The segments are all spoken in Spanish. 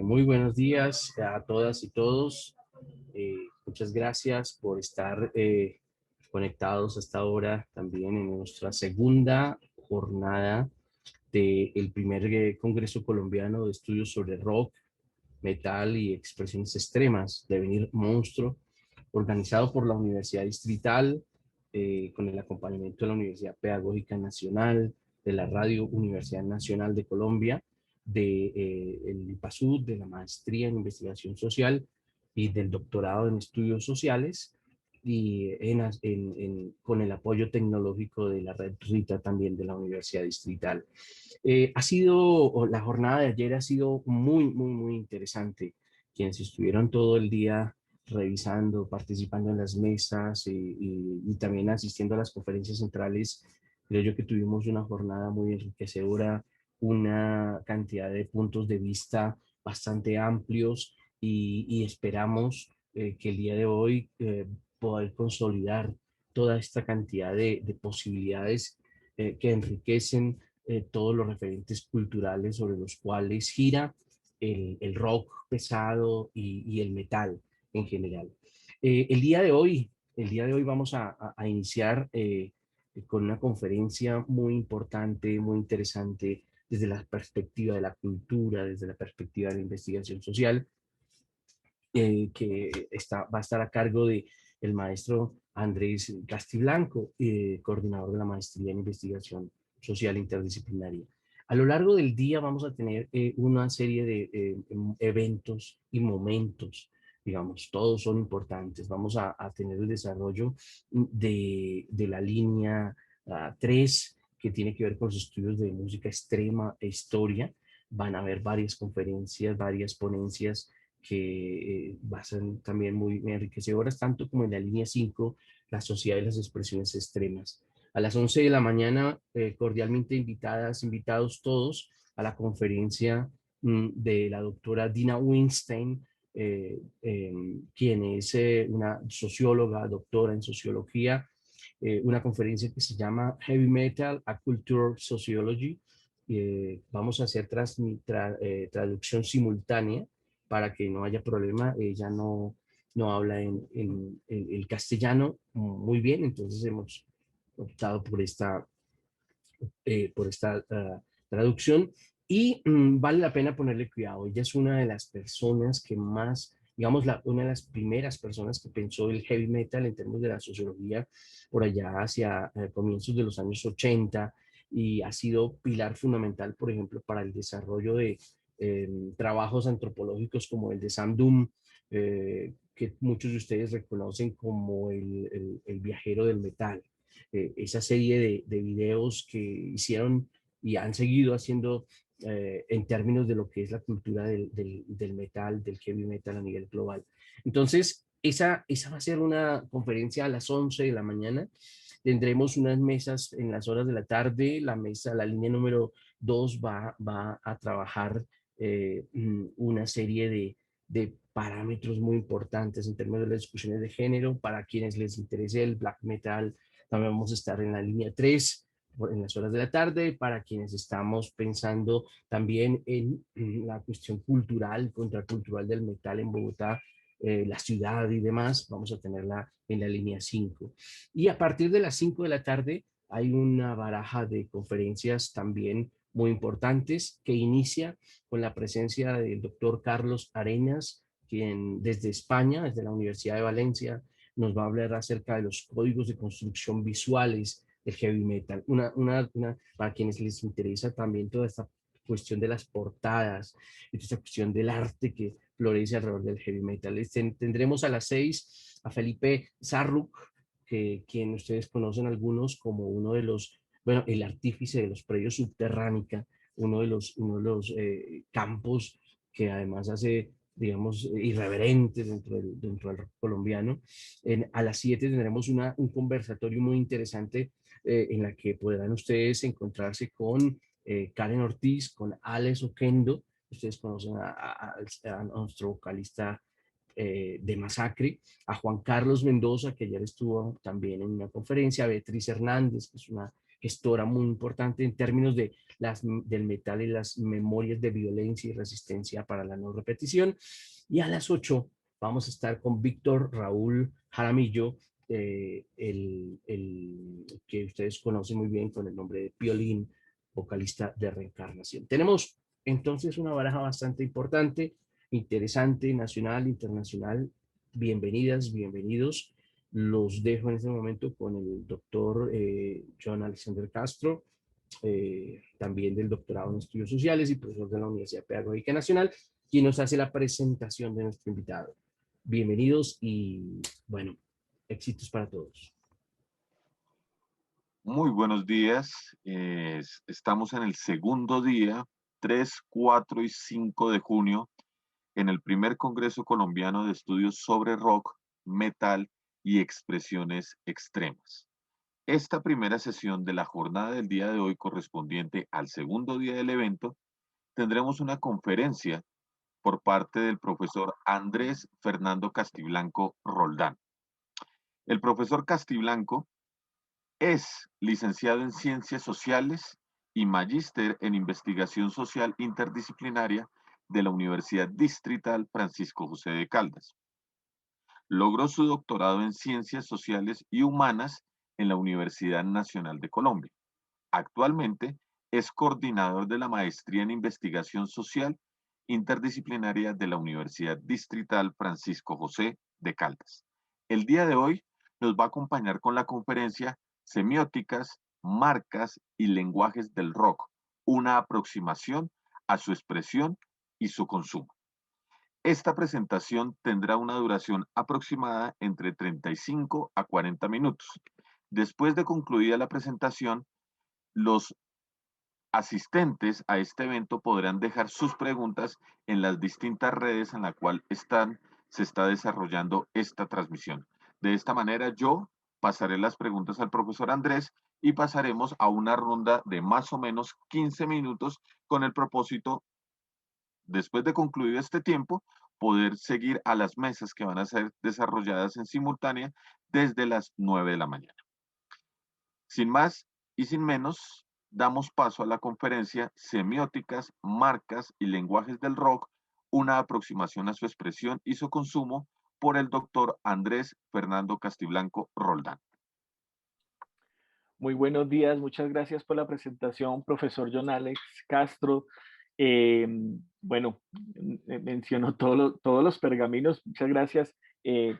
Muy buenos días a todas y todos. Muchas gracias por estar conectados hasta ahora también en nuestra segunda jornada del primer Congreso Colombiano de Estudios sobre Rock, Metal y Expresiones Extremas, Devenir Monstruo, organizado por la Universidad Distrital, con el acompañamiento de la Universidad Pedagógica Nacional, de la Radio Universidad Nacional de Colombia, del IPASUD, de la Maestría en Investigación Social y del Doctorado en Estudios Sociales, y con el apoyo tecnológico de la Red RITA también de la Universidad Distrital. La jornada de ayer ha sido muy interesante. Quienes estuvieron todo el día revisando, participando en las mesas y también asistiendo a las conferencias centrales, creo yo que tuvimos una jornada muy enriquecedora, una cantidad de puntos de vista bastante amplios y esperamos que el día de hoy poder consolidar toda esta cantidad de posibilidades que enriquecen todos los referentes culturales sobre los cuales gira el rock pesado y el metal en general. El día de hoy vamos a iniciar con una conferencia muy importante, muy interesante desde la perspectiva de la cultura, desde la perspectiva de la investigación social, va a estar a cargo de el maestro Andrés Castiblanco, coordinador de la Maestría en Investigación Social Interdisciplinaria. A lo largo del día vamos a tener una serie de eventos y momentos, digamos, todos son importantes. Vamos a tener el desarrollo de la línea 3, que tiene que ver con los estudios de música extrema e historia. Van a haber varias conferencias, varias ponencias que va a ser también muy enriquecedoras, tanto como en la línea 5, la sociedad de las expresiones extremas. A las 11 de la mañana, cordialmente invitados todos a la conferencia de la doctora Dina Weinstein, quien es una socióloga, doctora en sociología, una conferencia que se llama Heavy Metal, a Culture Sociology. Vamos a hacer traducción simultánea para que no haya problema. Ella no habla en el castellano muy bien, entonces hemos optado por esta traducción y vale la pena ponerle cuidado. Ella es una de las personas que más, digamos, una de las primeras personas que pensó el heavy metal en términos de la sociología por allá hacia comienzos de los años 80 y ha sido pilar fundamental, por ejemplo, para el desarrollo de trabajos antropológicos como el de Sam Doom, que muchos de ustedes reconocen como el viajero del metal. Esa serie de videos que hicieron y han seguido haciendo en términos de lo que es la cultura del metal, del heavy metal a nivel global. Entonces, esa va a ser una conferencia a las 11 de la mañana. Tendremos unas mesas en las horas de la tarde. La línea número 2 va a trabajar una serie de parámetros muy importantes en términos de las discusiones de género. Para quienes les interese el black metal, también vamos a estar en la línea 3 en las horas de la tarde. Para quienes estamos pensando también en la cuestión cultural, contracultural del metal en Bogotá, la ciudad y demás, vamos a tenerla en la línea 5. Y a partir de las 5 de la tarde hay una baraja de conferencias también muy importantes que inicia con la presencia del doctor Carlos Arenas, quien desde España, desde la Universidad de Valencia, nos va a hablar acerca de los códigos de construcción visuales del heavy metal. Para quienes les interesa también toda esta cuestión de las portadas, esta cuestión del arte que florece alrededor del heavy metal. Tendremos a las 6 a Felipe Sarruk, quien ustedes conocen algunos como uno de los, bueno, el artífice de los predios Subterránica, uno de los campos que además hace, digamos, irreverentes dentro del rock colombiano. A las 7 tendremos un conversatorio muy interesante en la que podrán ustedes encontrarse con Karen Ortiz, con Alex Oquendo. Ustedes conocen a nuestro vocalista de Masacre, a Juan Carlos Mendoza, que ayer estuvo también en una conferencia, a Beatriz Hernández, que es una gestora muy importante en términos de del metal y las memorias de violencia y resistencia para la no repetición. Y a las 8 vamos a estar con Víctor Raúl Jaramillo, el que ustedes conocen muy bien con el nombre de Piolín, vocalista de Reencarnación. Tenemos entonces una baraja bastante importante, interesante, nacional, internacional. Bienvenidas, bienvenidos. Los dejo en este momento con el doctor John Alexander Castro, también del doctorado en estudios sociales y profesor de la Universidad Pedagógica Nacional, quien nos hace la presentación de nuestro invitado. Bienvenidos y bueno, éxitos para todos. Muy buenos días. Estamos en el segundo día, 3, 4 y 5 de junio, en el primer Congreso Colombiano de Estudios sobre Rock, Metal y Expresiones Extremas. Esta primera sesión de la jornada del día de hoy, correspondiente al segundo día del evento, tendremos una conferencia por parte del profesor Andrés Fernando Castiblanco Roldán. El profesor Castiblanco es licenciado en Ciencias Sociales y magíster en Investigación Social Interdisciplinaria de la Universidad Distrital Francisco José de Caldas. Logró su doctorado en Ciencias Sociales y Humanas en la Universidad Nacional de Colombia. Actualmente es coordinador de la Maestría en Investigación Social Interdisciplinaria de la Universidad Distrital Francisco José de Caldas. El día de hoy nos va a acompañar con la conferencia Semióticas, Marcas y Lenguajes del Rock, una aproximación a su expresión y su consumo. Esta presentación tendrá una duración aproximada entre 35 a 40 minutos. Después de concluida la presentación, los asistentes a este evento podrán dejar sus preguntas en las distintas redes en las cuales se está desarrollando esta transmisión. De esta manera, yo pasaré las preguntas al profesor Andrés y pasaremos a una ronda de más o menos 15 minutos con el propósito, después de concluido este tiempo, poder seguir a las mesas que van a ser desarrolladas en simultánea desde las 9 de la mañana. Sin más y sin menos, damos paso a la conferencia Semióticas, Marcas y Lenguajes del Rock, una aproximación a su expresión y su consumo, por el doctor Andrés Fernando Castiblanco Roldán. Muy buenos días, muchas gracias por la presentación, profesor John Alex Castro. Bueno, mencionó todos los pergaminos, muchas gracias.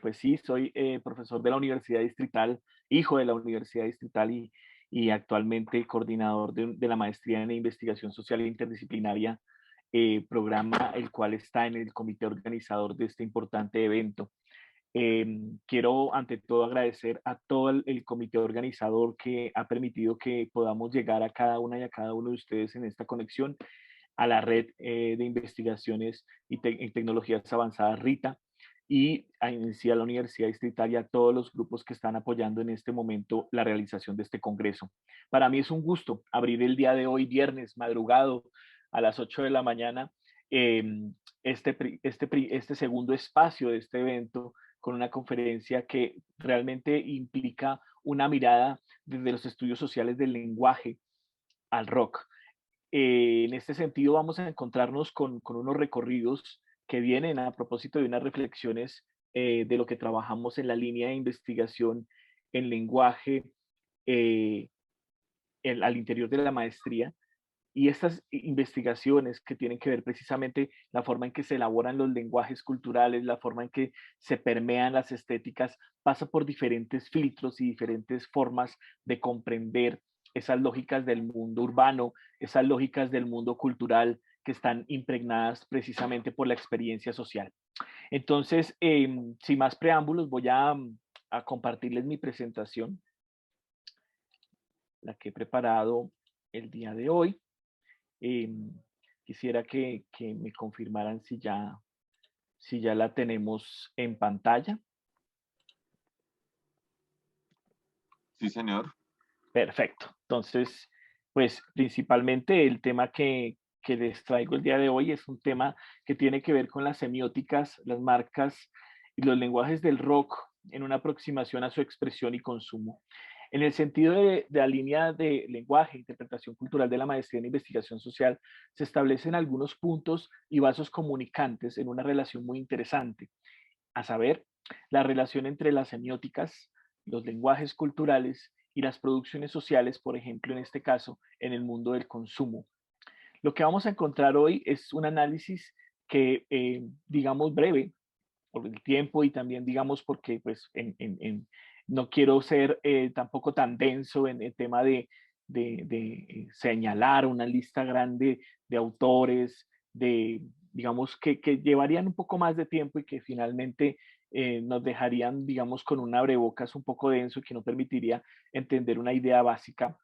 Pues sí, soy profesor de la Universidad Distrital, hijo de la Universidad Distrital y actualmente coordinador de la maestría en investigación social e interdisciplinaria, programa el cual está en el comité organizador de este importante evento. Quiero ante todo agradecer a todo el comité organizador que ha permitido que podamos llegar a cada una y a cada uno de ustedes en esta conexión, a la red de investigaciones y tecnologías avanzadas RITA y en sí a la Universidad Distrital y a todos los grupos que están apoyando en este momento la realización de este congreso. Para mí es un gusto abrir el día de hoy, viernes, madrugado, a las 8 de la mañana, este segundo espacio de este evento con una conferencia que realmente implica una mirada desde los estudios sociales del lenguaje al rock. En este sentido, vamos a encontrarnos con unos recorridos que vienen a propósito de unas reflexiones de lo que trabajamos en la línea de investigación en lenguaje eh, al interior de la maestría. Y estas investigaciones que tienen que ver precisamente la forma en que se elaboran los lenguajes culturales, la forma en que se permean las estéticas, pasa por diferentes filtros y diferentes formas de comprender esas lógicas del mundo urbano, esas lógicas del mundo cultural que están impregnadas precisamente por la experiencia social. Entonces, sin más preámbulos, voy a compartirles mi presentación, la que he preparado el día de hoy. Eh, Quisiera que me confirmaran si ya la tenemos en pantalla. Sí, señor. Perfecto. Entonces, pues principalmente el tema que les traigo el día de hoy es un tema que tiene que ver con las semióticas, las marcas y los lenguajes del rock en una aproximación a su expresión y consumo. En el sentido de la línea de lenguaje, interpretación cultural de la maestría en investigación social, se establecen algunos puntos y vasos comunicantes en una relación muy interesante, a saber, la relación entre las semióticas, los lenguajes culturales y las producciones sociales, por ejemplo, en este caso, en el mundo del consumo. Lo que vamos a encontrar hoy es un análisis que, digamos, breve por el tiempo y también, digamos, porque pues no quiero ser tampoco tan denso en el tema de señalar una lista grande de autores, digamos, que llevarían un poco más de tiempo y que finalmente nos dejarían, digamos, con un abrebocas un poco denso que no permitiría entender una idea básica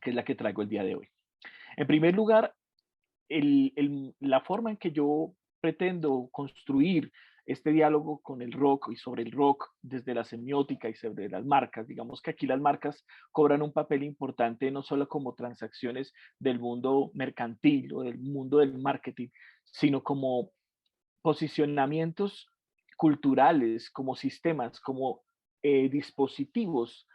que es la que traigo el día de hoy. En primer lugar, la forma en que yo pretendo construir este diálogo con el rock y sobre el rock desde la semiótica y sobre las marcas. Digamos que aquí las marcas cobran un papel importante no solo como transacciones del mundo mercantil o del mundo del marketing, sino como posicionamientos culturales, como sistemas, como dispositivos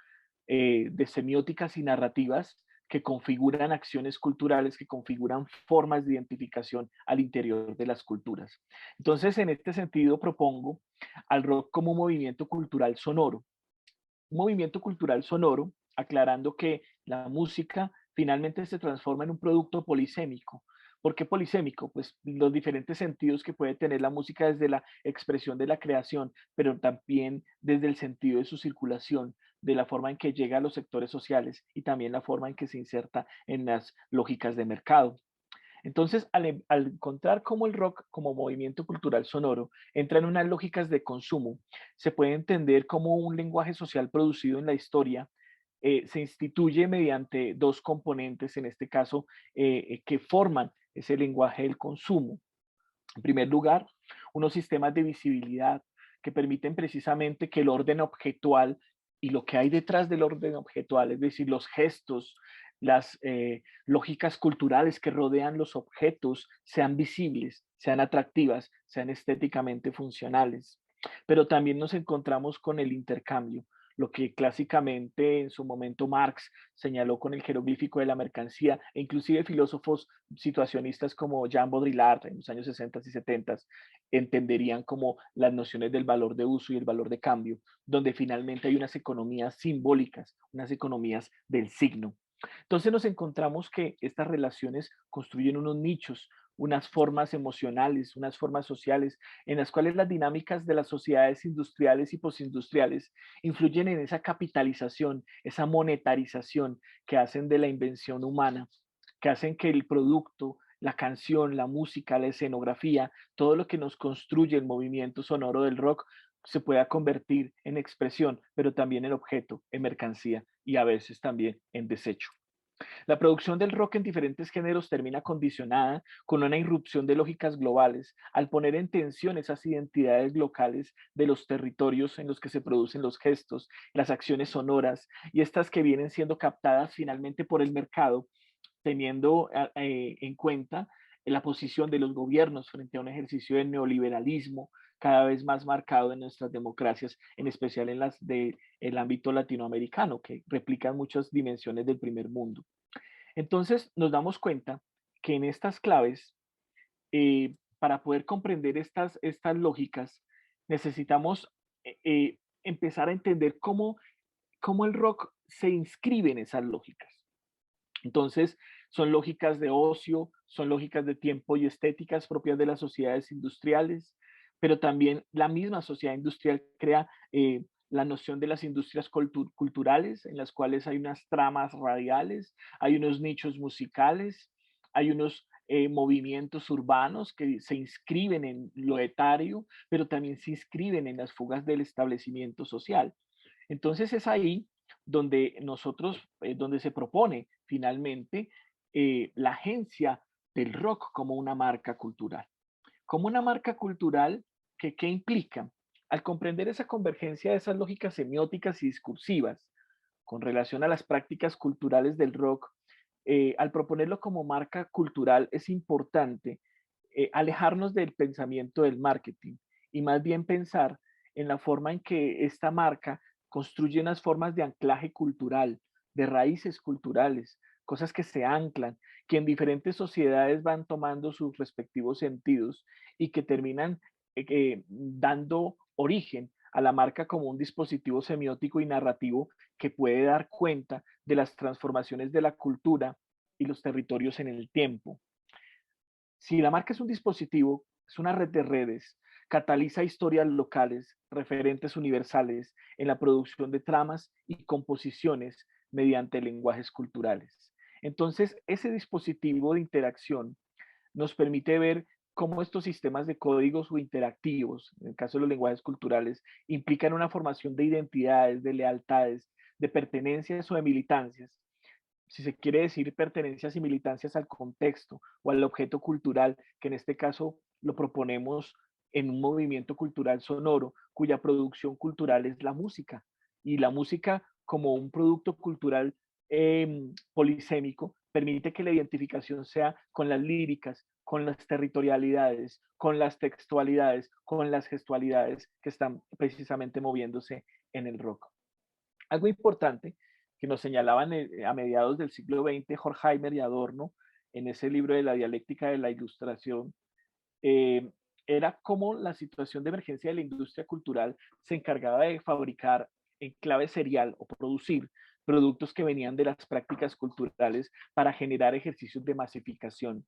de semióticas y narrativas que configuran acciones culturales, que configuran formas de identificación al interior de las culturas. Entonces, en este sentido, propongo al rock como un movimiento cultural sonoro. Un movimiento cultural sonoro, aclarando que la música finalmente se transforma en un producto polisémico. ¿Por qué polisémico? Pues los diferentes sentidos que puede tener la música desde la expresión de la creación, pero también desde el sentido de su circulación, de la forma en que llega a los sectores sociales y también la forma en que se inserta en las lógicas de mercado. Entonces, al encontrar cómo el rock como movimiento cultural sonoro entra en unas lógicas de consumo, se puede entender cómo un lenguaje social producido en la historia se instituye mediante dos componentes, en este caso, que forman ese lenguaje del consumo. En primer lugar, unos sistemas de visibilidad que permiten precisamente que el orden objetual y lo que hay detrás del orden objetual, es decir, los gestos, las lógicas culturales que rodean los objetos, sean visibles, sean atractivas, sean estéticamente funcionales. Pero también nos encontramos con el intercambio, lo que clásicamente en su momento Marx señaló con el jeroglífico de la mercancía, e inclusive filósofos situacionistas como Jean Baudrillard en los años 60 y 70 entenderían como las nociones del valor de uso y el valor de cambio, donde finalmente hay unas economías simbólicas, unas economías del signo. Entonces nos encontramos que estas relaciones construyen unos nichos, unas formas emocionales, unas formas sociales, en las cuales las dinámicas de las sociedades industriales y postindustriales influyen en esa capitalización, esa monetarización que hacen de la invención humana, que hacen que el producto, la canción, la música, la escenografía, todo lo que nos construye el movimiento sonoro del rock se pueda convertir en expresión, pero también en objeto, en mercancía y a veces también en desecho. La producción del rock en diferentes géneros termina condicionada con una irrupción de lógicas globales, al poner en tensión esas identidades locales de los territorios en los que se producen los gestos, las acciones sonoras y estas que vienen siendo captadas finalmente por el mercado, teniendo en cuenta la posición de los gobiernos frente a un ejercicio de neoliberalismo cada vez más marcado en nuestras democracias, en especial en las del ámbito latinoamericano, que replican muchas dimensiones del primer mundo. Entonces nos damos cuenta que en estas claves, para poder comprender estas lógicas, necesitamos empezar a entender cómo el rock se inscribe en esas lógicas. Entonces, son lógicas de ocio, son lógicas de tiempo y estéticas propias de las sociedades industriales, pero también la misma sociedad industrial crea la noción de las industrias culturales, en las cuales hay unas tramas radiales, hay unos nichos musicales, hay unos movimientos urbanos que se inscriben en lo etario, pero también se inscriben en las fugas del establecimiento social. Entonces es ahí donde donde se propone finalmente la agencia del rock como una marca cultural. Como una marca cultural ¿qué implica? Al comprender esa convergencia de esas lógicas semióticas y discursivas con relación a las prácticas culturales del rock, al proponerlo como marca cultural es importante alejarnos del pensamiento del marketing y más bien pensar en la forma en que esta marca construye unas formas de anclaje cultural, de raíces culturales, cosas que se anclan, que en diferentes sociedades van tomando sus respectivos sentidos y que terminan dando origen a la marca como un dispositivo semiótico y narrativo que puede dar cuenta de las transformaciones de la cultura y los territorios en el tiempo. Si la marca es un dispositivo, es una red de redes, cataliza historias locales, referentes universales en la producción de tramas y composiciones mediante lenguajes culturales. Entonces, ese dispositivo de interacción nos permite ver cómo estos sistemas de códigos o interactivos, en el caso de los lenguajes culturales, implican una formación de identidades, de lealtades, de pertenencias o de militancias, si se quiere decir pertenencias y militancias al contexto o al objeto cultural, que en este caso lo proponemos en un movimiento cultural sonoro, cuya producción cultural es la música. Y la música como un producto cultural polisémico permite que la identificación sea con las líricas, con las territorialidades, con las textualidades, con las gestualidades que están precisamente moviéndose en el rock. Algo importante que nos señalaban a mediados del siglo XX Horkheimer y Adorno en ese libro de la dialéctica de la ilustración, eh, era cómo la situación de emergencia de la industria cultural se encargaba de fabricar en clave serial o producir productos que venían de las prácticas culturales para generar ejercicios de masificación.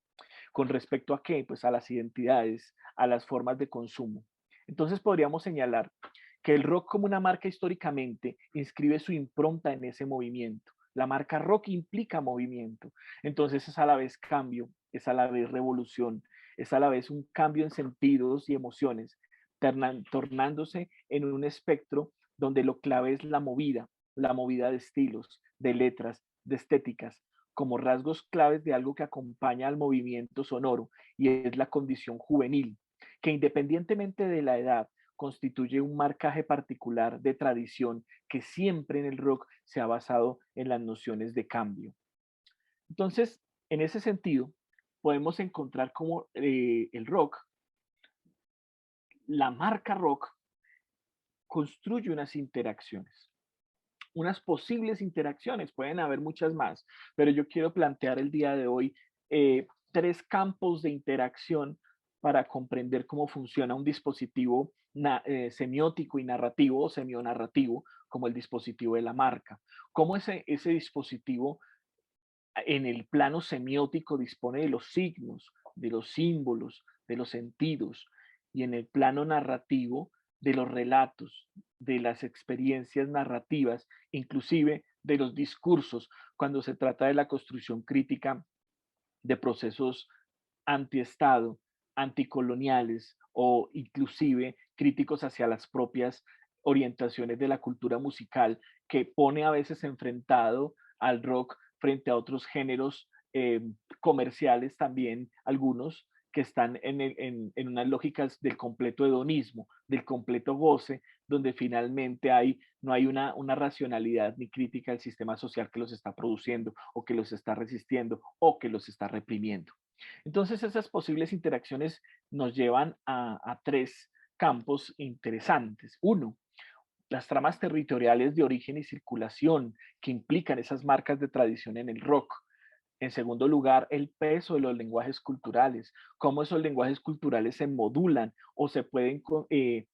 ¿Con respecto a qué? Pues a las identidades, a las formas de consumo. Entonces podríamos señalar que el rock como una marca históricamente inscribe su impronta en ese movimiento. La marca rock implica movimiento. Entonces es a la vez cambio, es a la vez revolución, es a la vez un cambio en sentidos y emociones, tornándose en un espectro donde lo clave es la movida de estilos, de letras, de estéticas, como rasgos claves de algo que acompaña al movimiento sonoro y es la condición juvenil, que independientemente de la edad, constituye un marcaje particular de tradición que siempre en el rock se ha basado en las nociones de cambio. Entonces, en ese sentido, podemos encontrar como el rock, la marca rock, construye unas interacciones, unas posibles interacciones, pueden haber muchas más, pero yo quiero plantear el día de hoy tres campos de interacción para comprender cómo funciona un dispositivo semiótico y narrativo o semionarrativo como el dispositivo de la marca. Cómo ese dispositivo en el plano semiótico dispone de los signos, de los símbolos, de los sentidos, y en el plano narrativo de los relatos, de las experiencias narrativas, inclusive de los discursos, cuando se trata de la construcción crítica de procesos antiestado, anticoloniales o inclusive críticos hacia las propias orientaciones de la cultura musical, que pone a veces enfrentado al rock frente a otros géneros comerciales también, algunos que están en unas lógicas del completo hedonismo, del completo goce, donde finalmente no hay una racionalidad ni crítica al sistema social que los está produciendo o que los está resistiendo o que los está reprimiendo. Entonces esas posibles interacciones nos llevan a tres campos interesantes. Uno, las tramas territoriales de origen y circulación que implican esas marcas de tradición en el rock. En segundo lugar, el peso de los lenguajes culturales, cómo esos lenguajes culturales se modulan o se pueden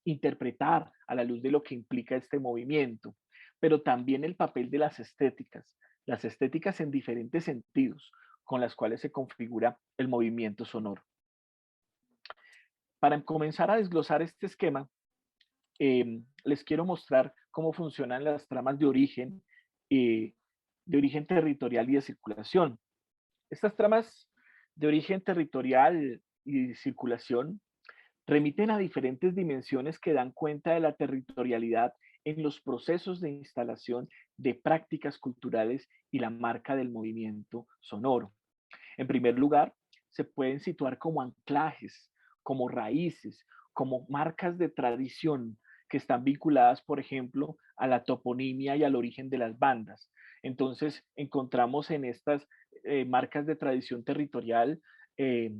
interpretar a la luz de lo que implica este movimiento, pero también el papel de las estéticas en diferentes sentidos con las cuales se configura el movimiento sonoro. Para comenzar a desglosar este esquema, les quiero mostrar cómo funcionan las tramas de origen territorial y de circulación. Estas tramas de origen territorial y de circulación remiten a diferentes dimensiones que dan cuenta de la territorialidad en los procesos de instalación de prácticas culturales y la marca del movimiento sonoro. En primer lugar, se pueden situar como anclajes, como raíces, como marcas de tradición que están vinculadas, por ejemplo, a la toponimia y al origen de las bandas. Entonces, encontramos en estas marcas de tradición territorial eh,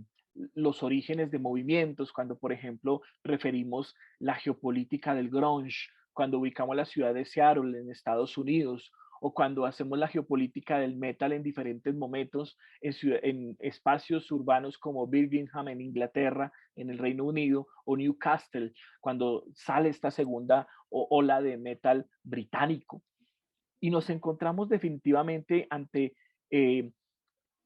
los orígenes de movimientos, cuando, por ejemplo, referimos la geopolítica del grunge cuando ubicamos la ciudad de Seattle en Estados Unidos, o cuando hacemos la geopolítica del metal en diferentes momentos en espacios urbanos como Birmingham en Inglaterra, en el Reino Unido, o Newcastle, cuando sale esta segunda ola de metal británico. Y nos encontramos definitivamente ante eh,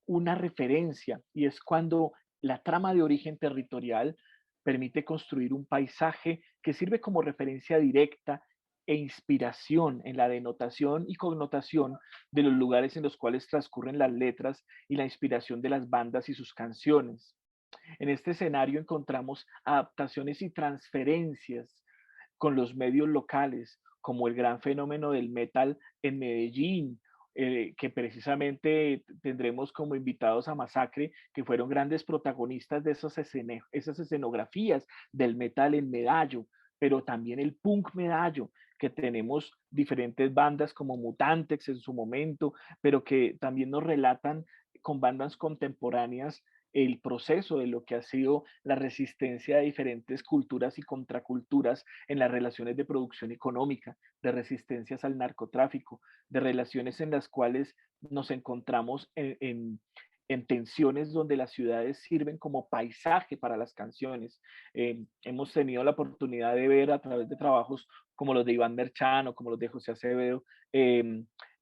una referencia, y es cuando la trama de origen territorial permite construir un paisaje que sirve como referencia directa e inspiración en la denotación y connotación de los lugares en los cuales transcurren las letras y la inspiración de las bandas y sus canciones. En este escenario encontramos adaptaciones y transferencias con los medios locales, como el gran fenómeno del metal en Medellín, que precisamente tendremos como invitados a Masacre, que fueron grandes protagonistas de esas escenografías del metal en Medallo, pero también el punk Medallo, que tenemos diferentes bandas como Mutantex en su momento, pero que también nos relatan con bandas contemporáneas el proceso de lo que ha sido la resistencia de diferentes culturas y contraculturas en las relaciones de producción económica, de resistencias al narcotráfico, de relaciones en las cuales nos encontramos en tensiones donde las ciudades sirven como paisaje para las canciones. Hemos tenido la oportunidad de ver a través de trabajos como los de Iván Merchán o como los de José Acevedo,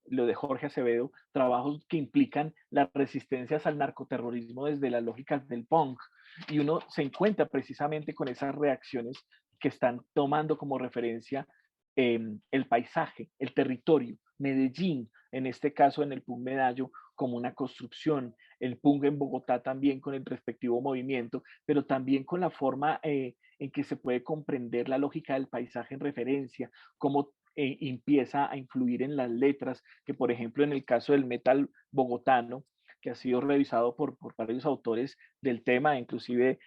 lo de Jorge Acevedo, trabajos que implican las resistencias al narcoterrorismo desde las lógicas del punk. Y uno se encuentra precisamente con esas reacciones que están tomando como referencia el paisaje, el territorio, Medellín, en este caso en el punk Medallo, como una construcción, el punk en Bogotá también con el respectivo movimiento, pero también con la forma en que se puede comprender la lógica del paisaje en referencia, cómo empieza a influir en las letras, que por ejemplo en el caso del metal bogotano, que ha sido revisado por varios autores del tema, inclusive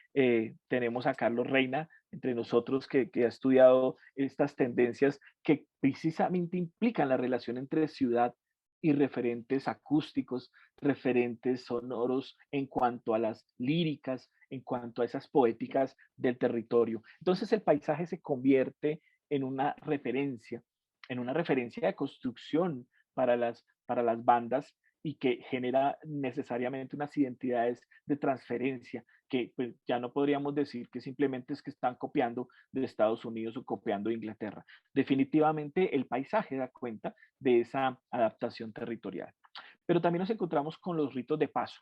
tenemos a Carlos Reina entre nosotros que ha estudiado estas tendencias que precisamente implican la relación entre ciudad y referentes acústicos, referentes sonoros en cuanto a las líricas, en cuanto a esas poéticas del territorio. Entonces el paisaje se convierte en en una referencia de construcción para las bandas y que genera necesariamente unas identidades de transferencia que pues, ya no podríamos decir que simplemente es que están copiando de Estados Unidos o copiando de Inglaterra. Definitivamente el paisaje da cuenta de esa adaptación territorial. Pero también nos encontramos con los ritos de paso.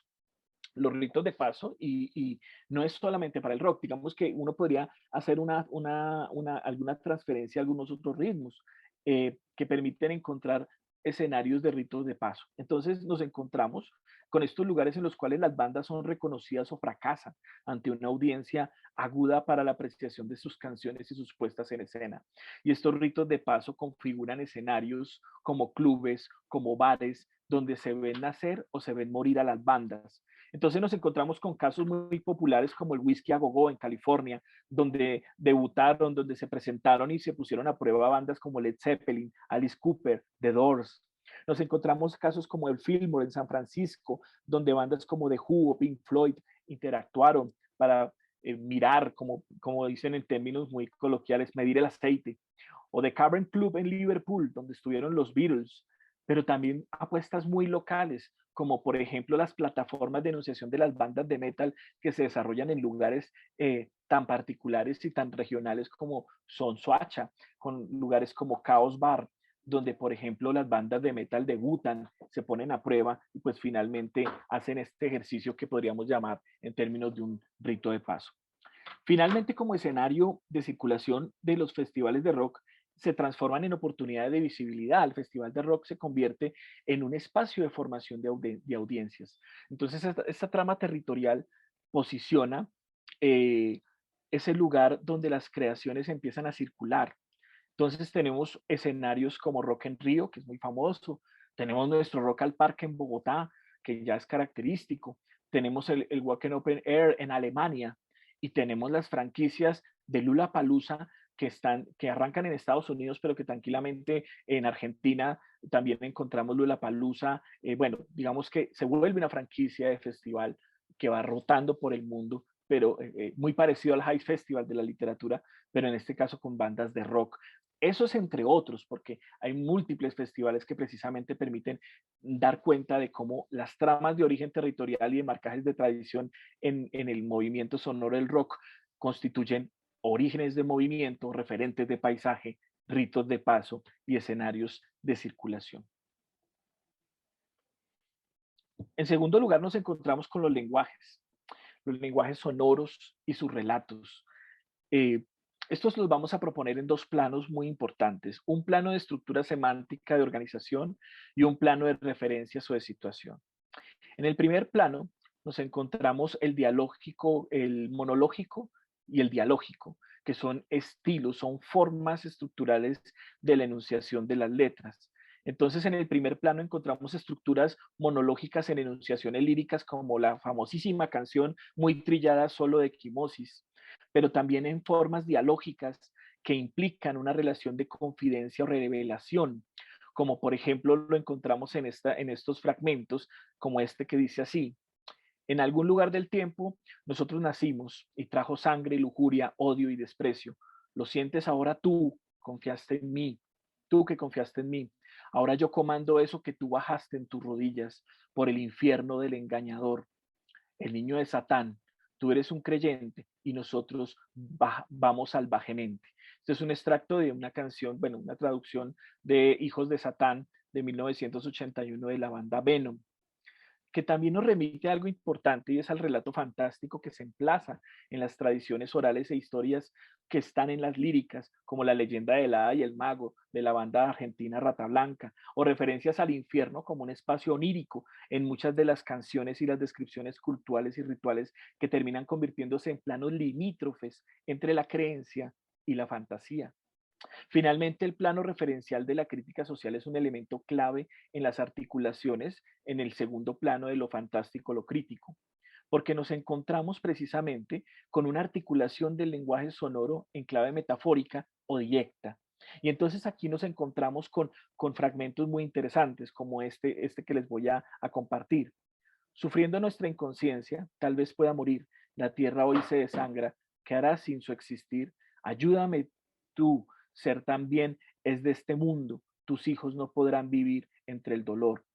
Los ritos de paso y no es solamente para el rock, digamos que uno podría hacer alguna transferencia a algunos otros ritmos que permiten encontrar escenarios de ritos de paso. Entonces nos encontramos con estos lugares en los cuales las bandas son reconocidas o fracasan ante una audiencia aguda para la apreciación de sus canciones y sus puestas en escena. Y estos ritos de paso configuran escenarios como clubes, como bares, donde se ven nacer o se ven morir a las bandas. Entonces nos encontramos con casos muy populares como el Whisky a Go-Go en California, donde debutaron, donde se presentaron y se pusieron a prueba bandas como Led Zeppelin, Alice Cooper, The Doors. Nos encontramos casos como el Fillmore en San Francisco, donde bandas como The Who o Pink Floyd interactuaron para mirar, como dicen en términos muy coloquiales, medir el aceite. O The Cavern Club en Liverpool, donde estuvieron los Beatles, pero también apuestas muy locales, como por ejemplo las plataformas de enunciación de las bandas de metal que se desarrollan en lugares tan particulares y tan regionales como son Soacha, con lugares como Chaos Bar, donde por ejemplo las bandas de metal debutan, se ponen a prueba y pues finalmente hacen este ejercicio que podríamos llamar en términos de un rito de paso. Finalmente, como escenario de circulación de los festivales de rock, se transforman en oportunidades de visibilidad. El Festival de Rock se convierte en un espacio de formación de audiencias. Entonces, esta trama territorial posiciona ese lugar donde las creaciones empiezan a circular. Entonces, tenemos escenarios como Rock en Río, que es muy famoso. Tenemos nuestro Rock al Parque en Bogotá, que ya es característico. Tenemos el Wacken Open Air en Alemania, y tenemos las franquicias de Lollapalooza que arrancan en Estados Unidos, pero que tranquilamente en Argentina también encontramos Lollapalooza. Bueno, digamos que se vuelve una franquicia de festival que va rotando por el mundo pero muy parecido al High Festival de la literatura, pero en este caso con bandas de rock. Eso es entre otros, porque hay múltiples festivales que precisamente permiten dar cuenta de cómo las tramas de origen territorial y de marcajes de tradición en el movimiento sonoro del rock constituyen orígenes de movimiento, referentes de paisaje, ritos de paso y escenarios de circulación. En segundo lugar, nos encontramos con los lenguajes sonoros y sus relatos. Eh, Estos los vamos a proponer en dos planos muy importantes, un plano de estructura semántica de organización y un plano de referencias o de situación. En el primer plano nos encontramos el dialógico, el monológico y el dialógico, que son estilos, son formas estructurales de la enunciación de las letras. Entonces, en el primer plano encontramos estructuras monológicas en enunciaciones líricas como la famosísima canción muy trillada Solo de Quimosis, pero también en formas dialógicas que implican una relación de confidencia o revelación, como por ejemplo lo encontramos en estos fragmentos, como este que dice así: en algún lugar del tiempo nosotros nacimos y trajo sangre, lujuria, odio y desprecio. Lo sientes ahora tú, confiaste en mí, tú que confiaste en mí. Ahora yo comando eso que tú bajaste en tus rodillas por el infierno del engañador, el niño de Satán. Tú eres un creyente y nosotros vamos salvajemente. Este es un extracto de una canción, bueno, una traducción de Hijos de Satán de 1981 de la banda Venom, que también nos remite a algo importante y es al relato fantástico que se emplaza en las tradiciones orales e historias que están en las líricas, como la leyenda del hada y el mago de la banda argentina Rata Blanca, o referencias al infierno como un espacio onírico en muchas de las canciones y las descripciones culturales y rituales que terminan convirtiéndose en planos limítrofes entre la creencia y la fantasía. Finalmente, el plano referencial de la crítica social es un elemento clave en las articulaciones en el segundo plano de lo fantástico, lo crítico, porque nos encontramos precisamente con una articulación del lenguaje sonoro en clave metafórica o directa. Y entonces aquí nos encontramos con fragmentos muy interesantes, como este que les voy a compartir. Sufriendo nuestra inconsciencia, tal vez pueda morir. La tierra hoy se desangra. ¿Qué hará sin su existir? Ayúdame tú, ser también es de este mundo. Tus hijos no podrán vivir entre el dolor.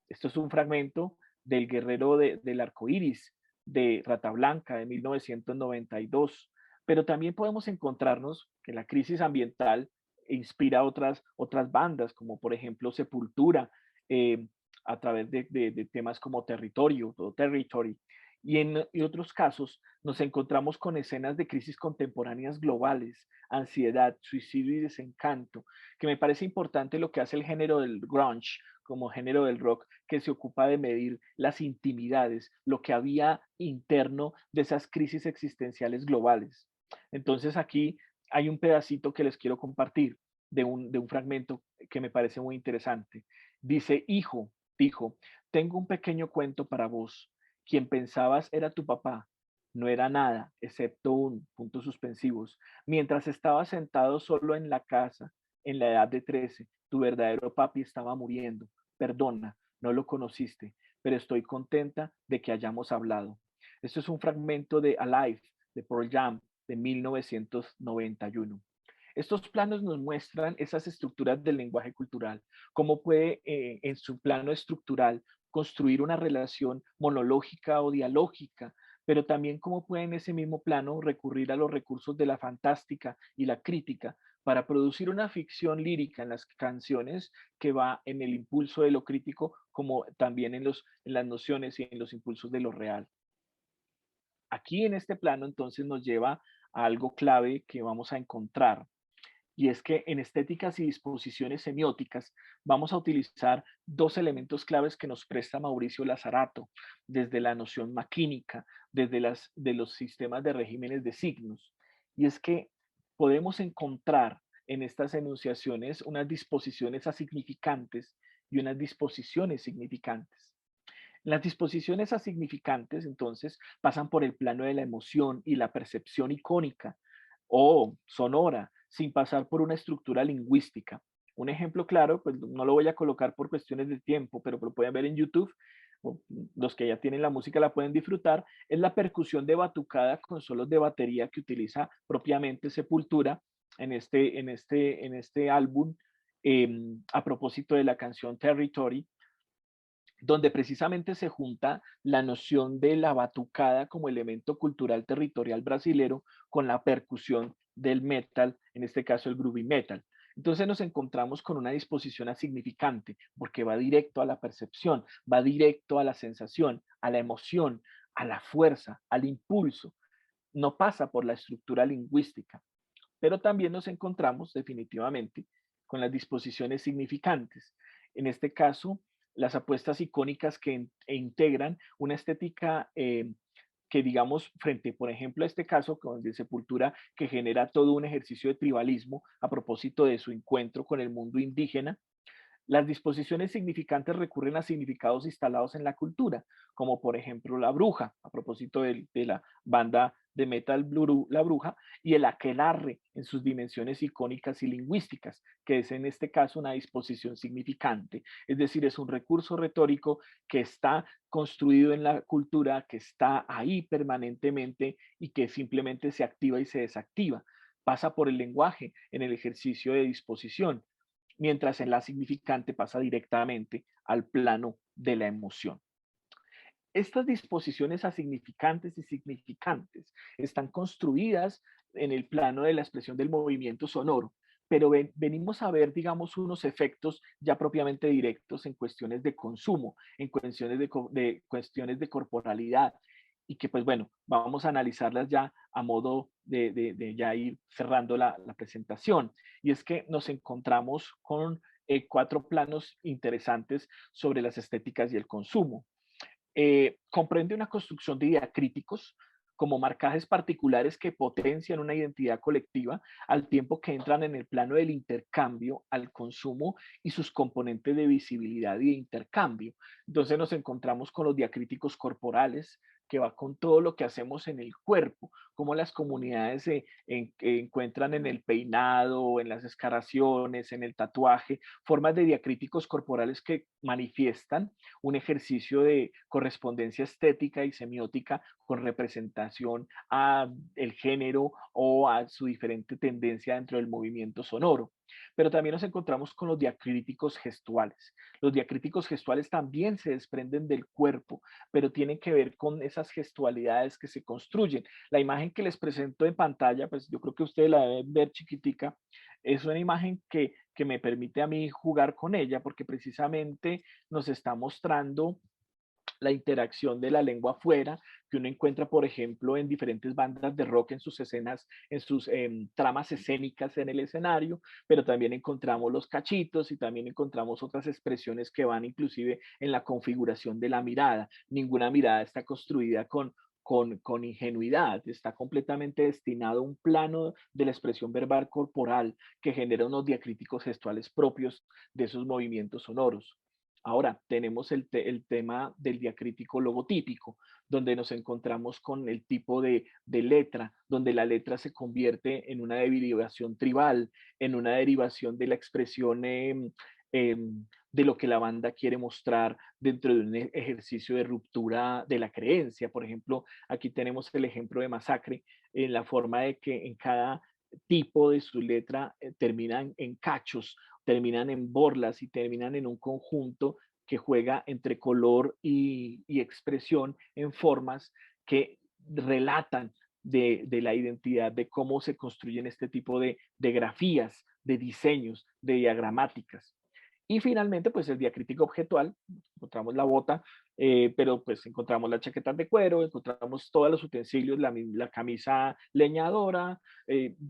Esto es un fragmento del Guerrero del Arco Iris, de Rata Blanca, de 1992. Pero también podemos encontrarnos que la crisis ambiental inspira otras bandas, como por ejemplo Sepultura, eh, a través de temas como Territorio o Territory. Y otros casos nos encontramos con escenas de crisis contemporáneas globales, ansiedad, suicidio y desencanto, que me parece importante lo que hace el género del grunge como género del rock, que se ocupa de medir las intimidades, lo que había interno de esas crisis existenciales globales. Entonces aquí hay un pedacito que les quiero compartir de un fragmento que me parece muy interesante. Dice: hijo, dijo, tengo un pequeño cuento para vos. Quien pensabas era tu papá, no era nada, excepto un puntos suspensivos. Mientras estaba sentado solo en la casa, en la edad de 13, tu verdadero papi estaba muriendo. Perdona, no lo conociste, pero estoy contenta de que hayamos hablado. Esto es un fragmento de Alive, de Pearl Jam, de 1991. Estos planos nos muestran esas estructuras del lenguaje cultural, cómo puede en su plano estructural construir una relación monológica o dialógica, pero también cómo puede en ese mismo plano recurrir a los recursos de la fantástica y la crítica para producir una ficción lírica en las canciones que va en el impulso de lo crítico, como también en las nociones y en los impulsos de lo real. Aquí en este plano entonces nos lleva a algo clave que vamos a encontrar, y es que en estéticas y disposiciones semióticas vamos a utilizar dos elementos claves que nos presta Mauricio Lazarato, desde la noción maquínica, de los sistemas de regímenes de signos. Y es que podemos encontrar en estas enunciaciones unas disposiciones asignificantes y unas disposiciones significantes. Las disposiciones asignificantes, entonces, pasan por el plano de la emoción y la percepción icónica o sonora, sin pasar por una estructura lingüística. Un ejemplo claro, pues no lo voy a colocar por cuestiones de tiempo, pero lo pueden ver en YouTube, los que ya tienen la música la pueden disfrutar, es la percusión de batucada con solos de batería que utiliza propiamente Sepultura en este álbum, a propósito de la canción Territory, donde precisamente se junta la noción de la batucada como elemento cultural territorial brasilero con la percusión del metal, en este caso el groovy metal. Entonces nos encontramos con una disposición asignificante, porque va directo a la percepción, va directo a la sensación, a la emoción, a la fuerza, al impulso. No pasa por la estructura lingüística, pero también nos encontramos definitivamente con las disposiciones significantes. En este caso, las apuestas icónicas que integran una estética que digamos frente, por ejemplo, a este caso con de Sepultura, que genera todo un ejercicio de tribalismo a propósito de su encuentro con el mundo indígena. Las disposiciones significantes recurren a significados instalados en la cultura, como por ejemplo la bruja, a propósito de la banda de metal La Bruja, y el aquelarre en sus dimensiones icónicas y lingüísticas, que es en este caso una disposición significante, es decir, es un recurso retórico que está construido en la cultura, que está ahí permanentemente y que simplemente se activa y se desactiva. Pasa por el lenguaje en el ejercicio de disposición, mientras en la significante pasa directamente al plano de la emoción. Estas disposiciones asignificantes y significantes están construidas en el plano de la expresión del movimiento sonoro, pero venimos a ver, digamos, unos efectos ya propiamente directos en cuestiones de consumo, en cuestiones de corporalidad, y que pues bueno, vamos a analizarlas ya a modo de ya ir cerrando la presentación. Y es que nos encontramos con 4 planos interesantes sobre las estéticas y el consumo. Comprende una construcción de diacríticos como marcajes particulares que potencian una identidad colectiva al tiempo que entran en el plano del intercambio al consumo y sus componentes de visibilidad y de intercambio. Entonces nos encontramos con los diacríticos corporales, que va con todo lo que hacemos en el cuerpo, como las comunidades se encuentran en el peinado, en las escaraciones, en el tatuaje, formas de diacríticos corporales que manifiestan un ejercicio de correspondencia estética y semiótica con representación a el género o a su diferente tendencia dentro del movimiento sonoro. Pero también nos encontramos con los diacríticos gestuales. Los diacríticos gestuales también se desprenden del cuerpo, pero tienen que ver con esas gestualidades que se construyen. La imagen que les presento en pantalla, pues yo creo que ustedes la deben ver chiquitica, es una imagen que me permite a mí jugar con ella, porque precisamente nos está mostrando la interacción de la lengua afuera, que uno encuentra, por ejemplo, en diferentes bandas de rock en sus escenas, en sus tramas escénicas en el escenario, pero también encontramos los cachitos y también encontramos otras expresiones que van inclusive en la configuración de la mirada. Ninguna mirada está construida con ingenuidad, está completamente destinado a un plano de la expresión verbal corporal que genera unos diacríticos gestuales propios de esos movimientos sonoros. Ahora tenemos el tema del diacrítico logotípico, donde nos encontramos con el tipo de letra, donde la letra se convierte en una derivación tribal, en una derivación de la expresión de lo que la banda quiere mostrar dentro de un ejercicio de ruptura de la creencia. Por ejemplo, aquí tenemos el ejemplo de Masacre, en la forma de que en cada tipo de su letra terminan en cachos, terminan en borlas y terminan en un conjunto que juega entre color y expresión en formas que relatan de la identidad, de cómo se construyen este tipo de grafías, de diseños, de diagramáticas. Y finalmente, pues el diacrítico objetual, encontramos la bota, pero pues encontramos las chaquetas de cuero, encontramos todos los utensilios, la camisa leñadora,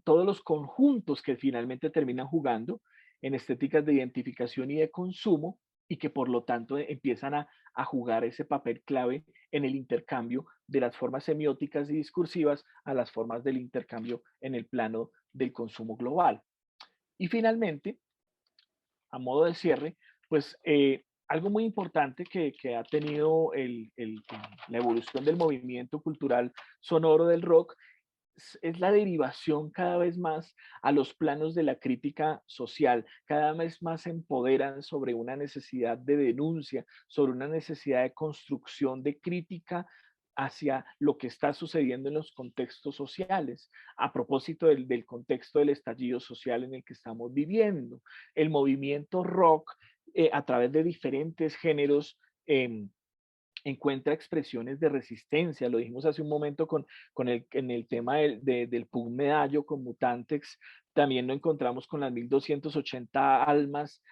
todos los conjuntos que finalmente terminan jugando en estéticas de identificación y de consumo y que por lo tanto empiezan a jugar ese papel clave en el intercambio de las formas semióticas y discursivas a las formas del intercambio en el plano del consumo global. Y finalmente, a modo de cierre, pues algo muy importante que ha tenido la evolución del movimiento cultural sonoro del rock es la derivación cada vez más a los planos de la crítica social, cada vez más se empoderan sobre una necesidad de denuncia, sobre una necesidad de construcción de crítica hacia lo que está sucediendo en los contextos sociales. A propósito del contexto del estallido social en el que estamos viviendo, el movimiento rock, a través de diferentes géneros, encuentra expresiones de resistencia. Lo dijimos hace un momento en el tema del Pug Medallo con Mutantex. También lo encontramos con las 1280 almas,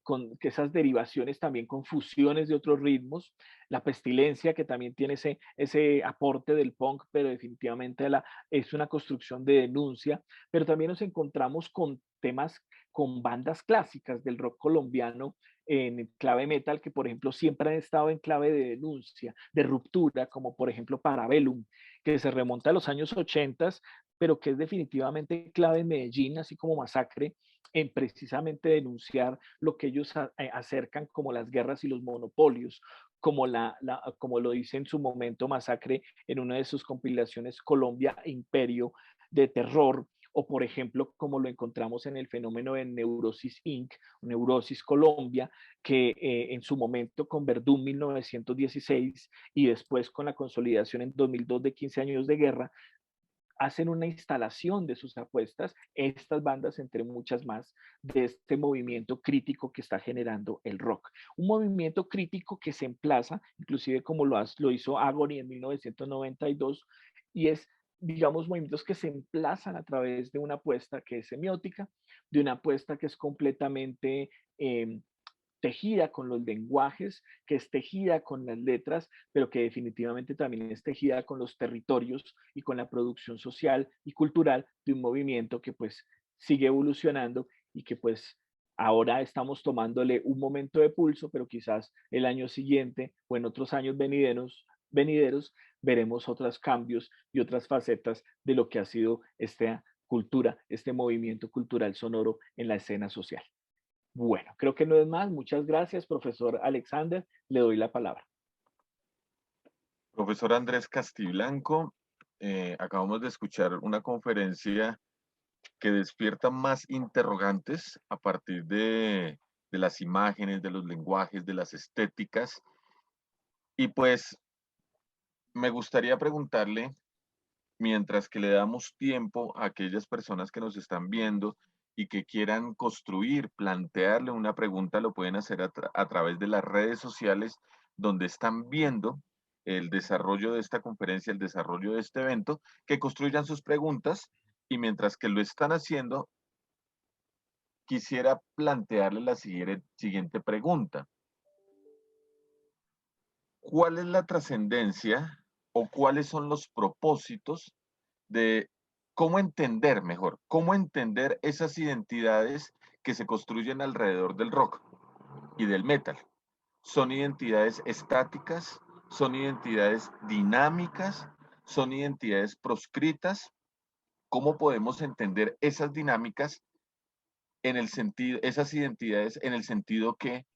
con que esas derivaciones también con fusiones de otros ritmos. La Pestilencia, que también tiene ese aporte del punk, pero definitivamente es una construcción de denuncia. Pero también nos encontramos con temas, con bandas clásicas del rock colombiano en clave metal, que por ejemplo siempre han estado en clave de denuncia, de ruptura, como por ejemplo Parabellum, que se remonta a los años 80, pero que es definitivamente clave en Medellín, así como Masacre, en precisamente denunciar lo que ellos acercan como las guerras y los monopolios, como, como lo dice en su momento Masacre en una de sus compilaciones Colombia Imperio de Terror, o por ejemplo, como lo encontramos en el fenómeno de Neurosis Inc., Neurosis Colombia, que en su momento con Verdún 1916 y después con la consolidación en 2002 de 15 años de guerra, hacen una instalación de sus apuestas, estas bandas, entre muchas más, de este movimiento crítico que está generando el rock. Un movimiento crítico que se emplaza, inclusive como lo hizo Agony en 1992, y es, digamos, movimientos que se emplazan a través de una apuesta que es semiótica, de una apuesta que es completamente tejida con los lenguajes, que es tejida con las letras, pero que definitivamente también es tejida con los territorios y con la producción social y cultural de un movimiento que pues sigue evolucionando y que pues ahora estamos tomándole un momento de pulso, pero quizás el año siguiente o en otros años venideros veremos otros cambios y otras facetas de lo que ha sido esta cultura, este movimiento cultural sonoro en la escena social. Bueno, creo que no es más. Muchas gracias, profesor Alexander. Le doy la palabra. Profesor Andrés Castiblanco, acabamos de escuchar una conferencia que despierta más interrogantes a partir de las imágenes, de los lenguajes, de las estéticas. Y pues me gustaría preguntarle, mientras que le damos tiempo a aquellas personas que nos están viendo y que quieran construir, plantearle una pregunta, lo pueden hacer a través de las redes sociales donde están viendo el desarrollo de esta conferencia, el desarrollo de este evento, que construyan sus preguntas y mientras que lo están haciendo, quisiera plantearle la siguiente pregunta. ¿Cuál es la trascendencia o cuáles son los propósitos de cómo entender mejor, cómo entender esas identidades que se construyen alrededor del rock y del metal? ¿Son identidades estáticas? ¿Son identidades dinámicas? ¿Son identidades proscritas? ¿Cómo podemos entender esas dinámicas en el sentido, esas identidades en el sentido que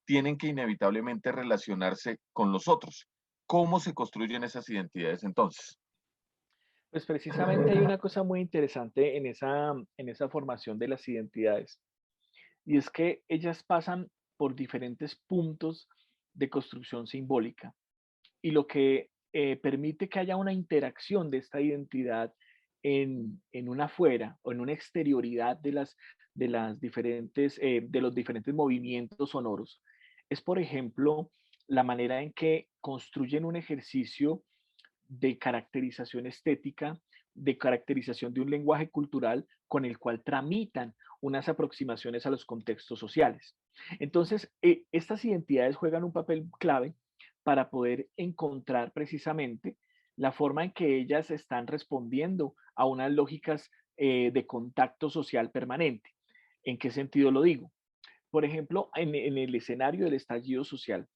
tienen que inevitablemente relacionarse con los otros? ¿Cómo se construyen esas identidades entonces? Pues precisamente hay una cosa muy interesante en esa formación de las identidades, y es que ellas pasan por diferentes puntos de construcción simbólica, y lo que permite que haya una interacción de esta identidad en una afuera o en una exterioridad de las diferentes, de los diferentes movimientos sonoros. Es, por ejemplo, la manera en que construyen un ejercicio de caracterización estética, de caracterización de un lenguaje cultural con el cual tramitan unas aproximaciones a los contextos sociales. Entonces, estas identidades juegan un papel clave para poder encontrar precisamente la forma en que ellas están respondiendo a unas lógicas de contacto social permanente. ¿En qué sentido lo digo? Por ejemplo, en el escenario del estallido social,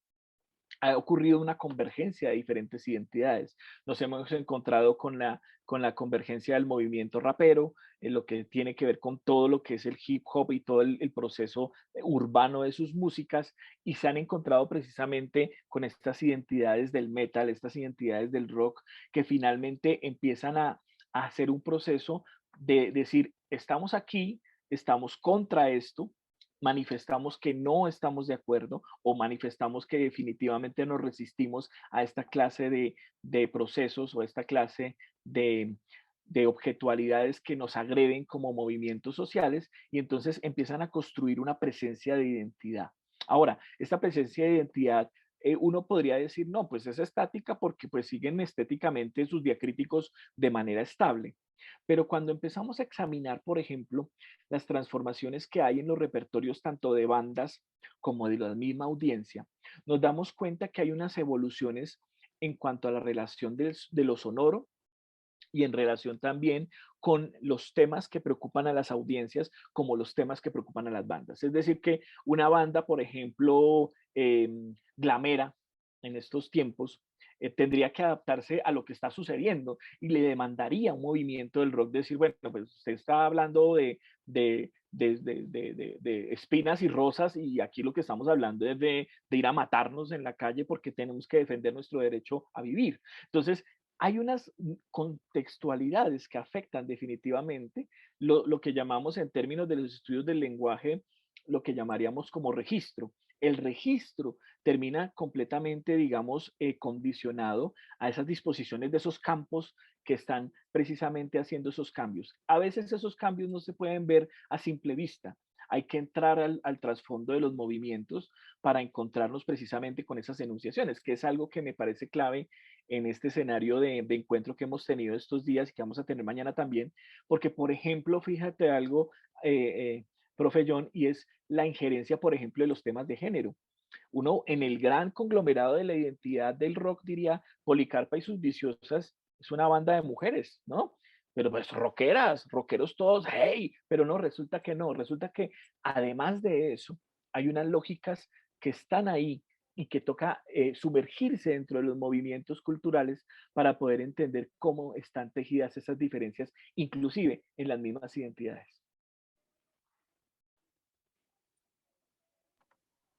ha ocurrido una convergencia de diferentes identidades. Nos hemos encontrado con la convergencia del movimiento rapero, en lo que tiene que ver con todo lo que es el hip hop y todo el proceso urbano de sus músicas, y se han encontrado precisamente con estas identidades del metal, estas identidades del rock, que finalmente empiezan a hacer un proceso de decir, estamos aquí, estamos contra esto, manifestamos que no estamos de acuerdo o manifestamos que definitivamente nos resistimos a esta clase de procesos o a esta clase de, de objetualidades que nos agreden como movimientos sociales y entonces empiezan a construir una presencia de identidad. Ahora, esta presencia de identidad, uno podría decir, no, pues es estática porque pues siguen estéticamente sus diacríticos de manera estable. Pero cuando empezamos a examinar, por ejemplo, las transformaciones que hay en los repertorios tanto de bandas como de la misma audiencia, nos damos cuenta que hay unas evoluciones en cuanto a la relación de lo sonoro y en relación también con los temas que preocupan a las audiencias como los temas que preocupan a las bandas. Es decir, que una banda, por ejemplo, glamera en estos tiempos, tendría que adaptarse a lo que está sucediendo y le demandaría un movimiento del rock decir, bueno, pues usted está hablando de espinas y rosas y aquí lo que estamos hablando es de ir a matarnos en la calle porque tenemos que defender nuestro derecho a vivir. Entonces, hay unas contextualidades que afectan definitivamente lo que llamamos en términos de los estudios del lenguaje, lo que llamaríamos como registro. El registro termina completamente, digamos, condicionado a esas disposiciones de esos campos que están precisamente haciendo esos cambios. A veces esos cambios no se pueden ver a simple vista. Hay que entrar al trasfondo de los movimientos para encontrarnos precisamente con esas enunciaciones, que es algo que me parece clave en este escenario de encuentro que hemos tenido estos días y que vamos a tener mañana también, porque, por ejemplo, fíjate algo, profe John, y es la injerencia, por ejemplo, de los temas de género. Uno en el gran conglomerado de la identidad del rock diría, Policarpa y sus viciosas es una banda de mujeres, ¿no? Pero pues rockeras, rockeros todos, hey, pero no, resulta que no, resulta que además de eso, hay unas lógicas que están ahí y que toca sumergirse dentro de los movimientos culturales para poder entender cómo están tejidas esas diferencias, inclusive en las mismas identidades.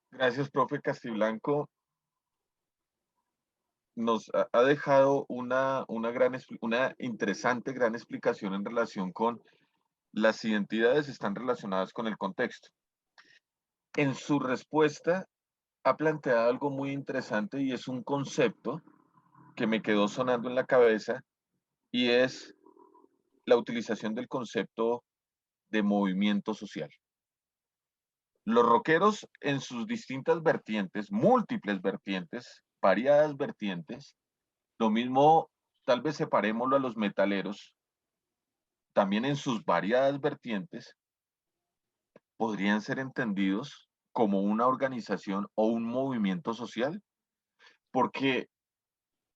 Gracias, profe Castiblanco. Nos ha dejado una interesante, gran explicación en relación con las identidades están relacionadas con el contexto. En su respuesta ha planteado algo muy interesante y es un concepto que me quedó sonando en la cabeza y es la utilización del concepto de movimiento social. Los rockeros en sus distintas vertientes, múltiples vertientes, variadas vertientes, lo mismo tal vez separémoslo a los metaleros, también en sus variadas vertientes, podrían ser entendidos como una organización o un movimiento social, porque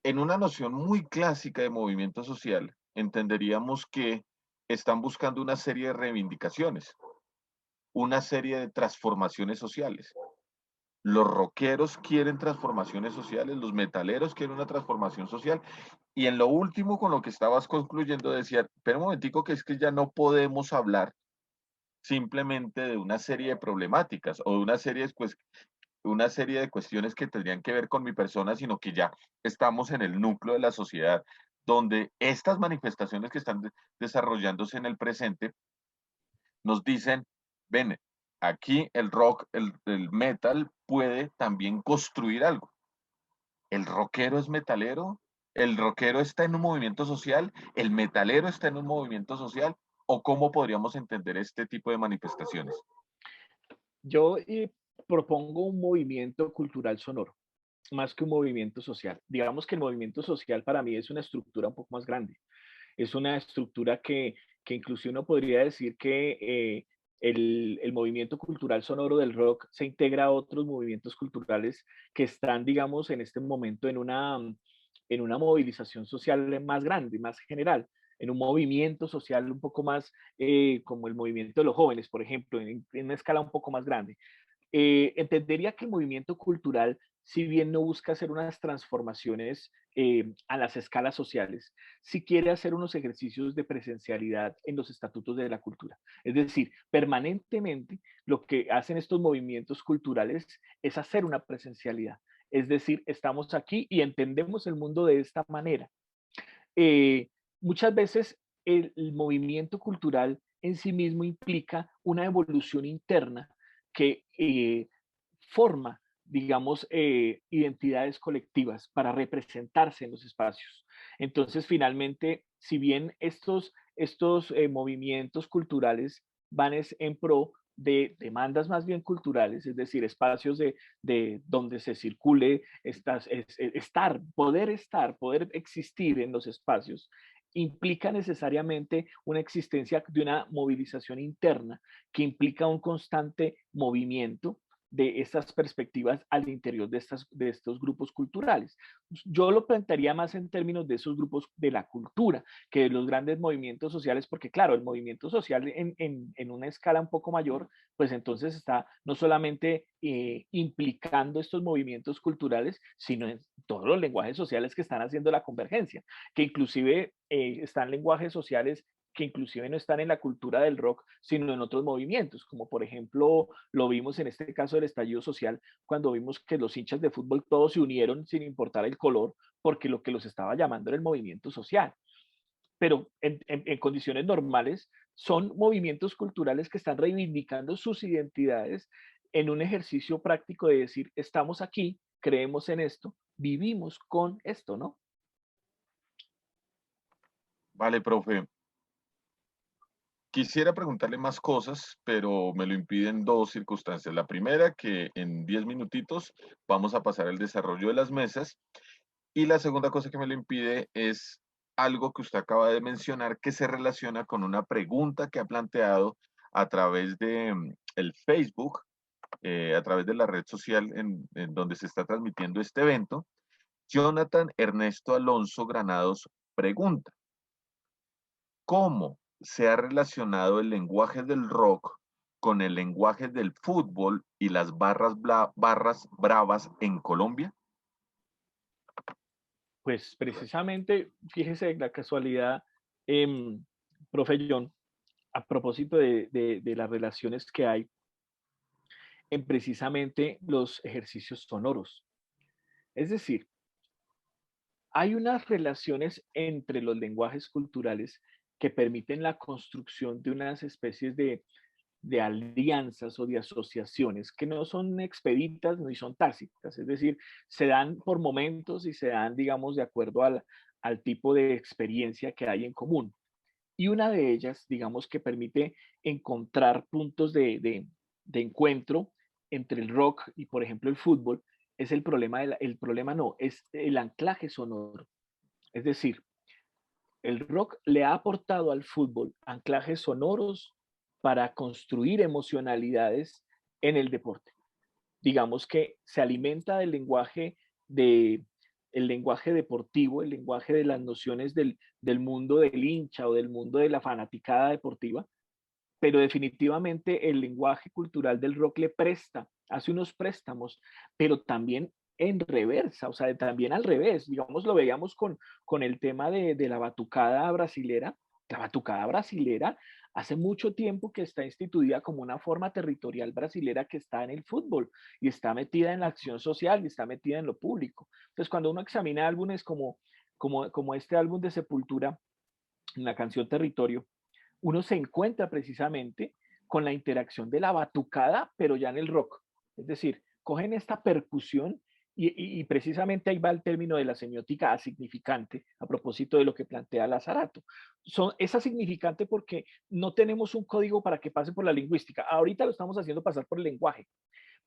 en una noción muy clásica de movimiento social, entenderíamos que están buscando una serie de reivindicaciones, una serie de transformaciones sociales. Los rockeros quieren transformaciones sociales, los metaleros quieren una transformación social. Y en lo último, con lo que estabas concluyendo, decía, pero un momentico, que es que ya no podemos hablar simplemente de una serie de problemáticas o de una serie de cuestiones que tendrían que ver con mi persona, sino que ya estamos en el núcleo de la sociedad, donde estas manifestaciones que están desarrollándose en el presente nos dicen, ven, aquí el rock, el metal puede también construir algo. El rockero es metalero, el rockero está en un movimiento social, el metalero está en un movimiento social, o cómo podríamos entender este tipo de manifestaciones. Yo propongo un movimiento cultural sonoro, más que un movimiento social. Digamos que el movimiento social para mí es una estructura un poco más grande. Es una estructura que incluso uno podría decir que el movimiento cultural sonoro del rock se integra a otros movimientos culturales que están, digamos, en este momento en una movilización social más grande, más general, en un movimiento social un poco más como el movimiento de los jóvenes, por ejemplo, en una escala un poco más grande. Entendería que el movimiento cultural, si bien no busca hacer unas transformaciones a las escalas sociales, sí quiere hacer unos ejercicios de presencialidad en los estatutos de la cultura. Es decir, permanentemente lo que hacen estos movimientos culturales es hacer una presencialidad. Es decir, estamos aquí y entendemos el mundo de esta manera. Eh, Muchas veces el movimiento cultural en sí mismo implica una evolución interna que forma, digamos, identidades colectivas para representarse en los espacios. Entonces, finalmente, si bien estos movimientos culturales van en pro de demandas más bien culturales, es decir, espacios de donde se circule, poder existir en los espacios, implica necesariamente una existencia de una movilización interna que implica un constante movimiento de estas perspectivas al interior de estos grupos culturales. Yo lo plantearía más en términos de esos grupos de la cultura, que de los grandes movimientos sociales, porque claro, el movimiento social en una escala un poco mayor, pues entonces está no solamente implicando estos movimientos culturales, sino en todos los lenguajes sociales que están haciendo la convergencia, que inclusive están lenguajes sociales que inclusive no están en la cultura del rock, sino en otros movimientos, como por ejemplo lo vimos en este caso del estallido social, cuando vimos que los hinchas de fútbol todos se unieron sin importar el color, porque lo que los estaba llamando era el movimiento social. Pero en condiciones normales son movimientos culturales que están reivindicando sus identidades en un ejercicio práctico de decir, estamos aquí, creemos en esto, vivimos con esto, ¿no? Vale, profe. Quisiera preguntarle más cosas, pero me lo impiden dos circunstancias. La primera, que en 10 minutitos vamos a pasar al desarrollo de las mesas. Y la segunda cosa que me lo impide es algo que usted acaba de mencionar que se relaciona con una pregunta que ha planteado a través de el Facebook, a través de la red social en donde se está transmitiendo este evento. Jonathan Ernesto Alonso Granados pregunta, ¿cómo se ha relacionado el lenguaje del rock con el lenguaje del fútbol y las barras bravas en Colombia? Pues precisamente, fíjese la casualidad, eh, profe John, a propósito de las relaciones que hay en precisamente los ejercicios sonoros. Es decir, hay unas relaciones entre los lenguajes culturales que permiten la construcción de unas especies de alianzas o de asociaciones que no son expeditas ni son tácitas, es decir, se dan por momentos y se dan, digamos, de acuerdo al tipo de experiencia que hay en común. Y una de ellas, digamos, que permite encontrar puntos de encuentro entre el rock y, por ejemplo, el fútbol, es el problema, el problema no, es el anclaje sonoro. Es decir, el rock le ha aportado al fútbol anclajes sonoros para construir emocionalidades en el deporte. Digamos que se alimenta del lenguaje el lenguaje deportivo, el lenguaje de las nociones del mundo del hincha o del mundo de la fanaticada deportiva, pero definitivamente el lenguaje cultural del rock le presta, hace unos préstamos, pero también en reversa, o sea, también al revés, digamos, lo veíamos con el tema de la batucada brasilera. La batucada brasilera hace mucho tiempo que está instituida como una forma territorial brasilera que está en el fútbol y está metida en la acción social y está metida en lo público. Entonces, cuando uno examina álbumes como este álbum de Sepultura, en la canción Territorio, uno se encuentra precisamente con la interacción de la batucada, pero ya en el rock. Es decir, cogen esta percusión y precisamente ahí va el término de la semiótica asignificante, a propósito de lo que plantea Lazarato. Es asignificante porque no tenemos un código para que pase por la lingüística. Ahorita lo estamos haciendo pasar por el lenguaje,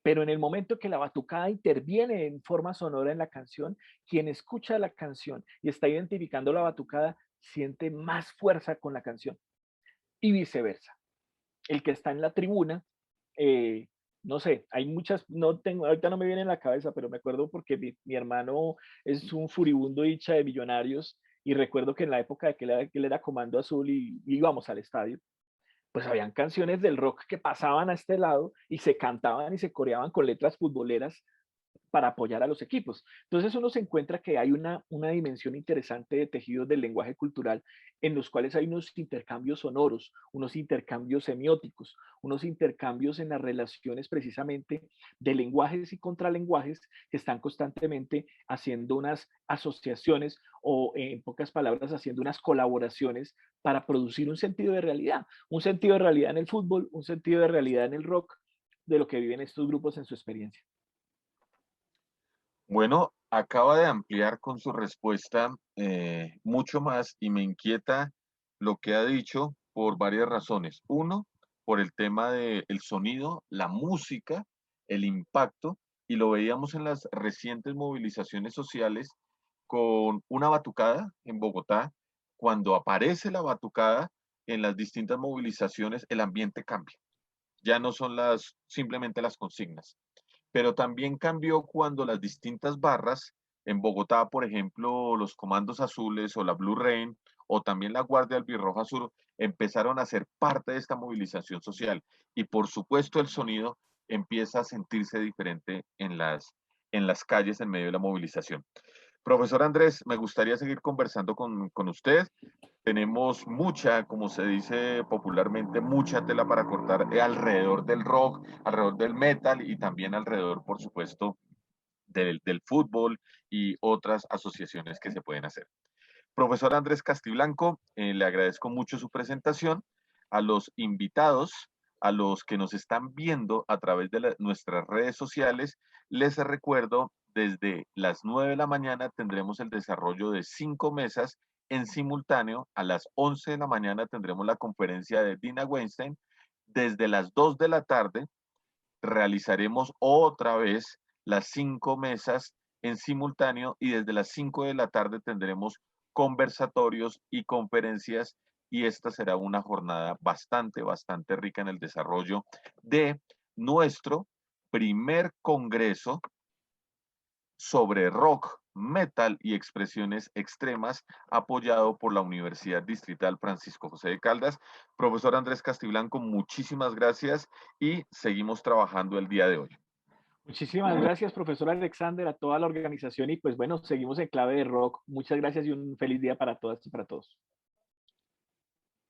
pero en el momento que la batucada interviene en forma sonora en la canción, quien escucha la canción y está identificando la batucada siente más fuerza con la canción y viceversa. El que está en la tribuna, eh, no sé, hay muchas, no tengo, ahorita no me viene en la cabeza, pero me acuerdo porque mi hermano es un furibundo hincha de Millonarios y recuerdo que en la época de que él era Comando Azul y íbamos al estadio, pues habían canciones del rock que pasaban a este lado y se cantaban y se coreaban con letras futboleras para apoyar a los equipos. Entonces uno se encuentra que hay una dimensión interesante de tejidos del lenguaje cultural en los cuales hay unos intercambios sonoros, unos intercambios semióticos, unos intercambios en las relaciones precisamente de lenguajes y contralenguajes que están constantemente haciendo unas asociaciones o, en pocas palabras, haciendo unas colaboraciones para producir un sentido de realidad en el fútbol, un sentido de realidad en el rock, de lo que viven estos grupos en su experiencia. Bueno, acaba de ampliar con su respuesta mucho más y me inquieta lo que ha dicho por varias razones. Uno, por el tema del sonido, la música, el impacto, y lo veíamos en las recientes movilizaciones sociales con una batucada en Bogotá. Cuando aparece la batucada en las distintas movilizaciones, el ambiente cambia. Ya no son simplemente las consignas, pero también cambió cuando las distintas barras en Bogotá, por ejemplo, los Comandos Azules o la Blue Rain o también la Guardia Albirroja Sur empezaron a ser parte de esta movilización social y por supuesto el sonido empieza a sentirse diferente en las calles en medio de la movilización. Profesor Andrés, me gustaría seguir conversando con usted. Tenemos mucha, como se dice popularmente, mucha tela para cortar alrededor del rock, alrededor del metal y también alrededor, por supuesto, del fútbol y otras asociaciones que se pueden hacer. Profesor Andrés Castiblanco, le agradezco mucho su presentación. A los invitados, a los que nos están viendo a través de nuestras redes sociales, les recuerdo, desde las 9 de la mañana tendremos el desarrollo de 5 mesas en simultáneo. A las 11 de la mañana tendremos la conferencia de Dina Weinstein. Desde las 2 de la tarde realizaremos otra vez las 5 mesas en simultáneo y desde las 5 de la tarde tendremos conversatorios y conferencias y esta será una jornada bastante rica en el desarrollo de nuestro primer congreso sobre rock, metal y expresiones extremas, apoyado por la Universidad Distrital Francisco José de Caldas. Profesor Andrés Castiblanco, muchísimas gracias y seguimos trabajando el día de hoy. Muchísimas gracias, profesor Alexander, a toda la organización y pues bueno, seguimos en clave de rock. Muchas gracias y un feliz día para todas y para todos.